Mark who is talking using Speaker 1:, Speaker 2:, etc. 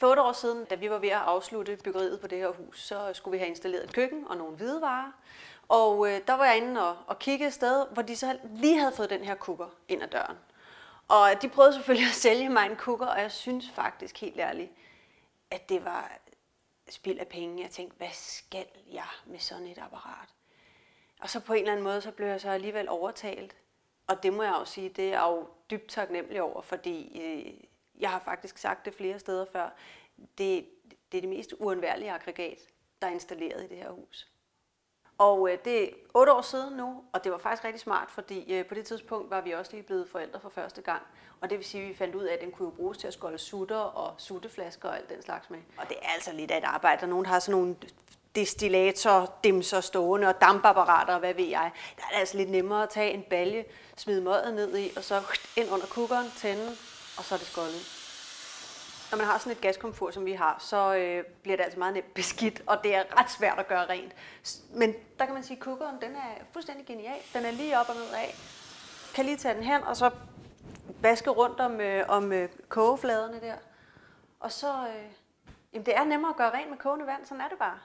Speaker 1: For 8 år siden, da vi var ved at afslutte byggeriet på det her hus, så skulle vi have installeret et køkken og nogle hvidevarer. Og der var jeg inde og kigge et sted, hvor de så lige havde fået den her kukker ind ad døren. Og de prøvede selvfølgelig at sælge mig en kukker, og jeg synes faktisk helt ærligt, at det var spild af penge. Jeg tænkte, hvad skal jeg med sådan et apparat? Og så på en eller anden måde, så blev jeg så alligevel overtalt. Og det må jeg jo sige, det er jeg jo dybt taknemmelig over, fordi jeg har faktisk sagt det flere steder før. Det er det mest uundværlige aggregat, der er installeret i det her hus. Og det er 8 år siden nu, og det var faktisk rigtig smart, fordi på det tidspunkt var vi også lige blevet forældre for første gang. Og det vil sige, at vi fandt ud af, at den kunne bruges til at skåle sutter og sutteflasker og alt den slags med. Og det er altså lidt af et arbejde, og nogen har sådan nogle destillator, dimser stående og dampapparater og hvad ved jeg. Der er det altså lidt nemmere at tage en balje, smide mødet ned i, og så ind under kukkeren, tænde, og så er det skoldet. Når man har sådan et gaskomfur, som vi har, så bliver det altså meget nemt beskidt, og det er ret svært at gøre rent. Men der kan man sige, at kukkeren, den er fuldstændig genial. Den er lige op og ned af. Kan lige tage den hen, og så vaske rundt om kogefladerne der. Og så, det er nemmere at gøre rent med kogende vand, sådan er det bare.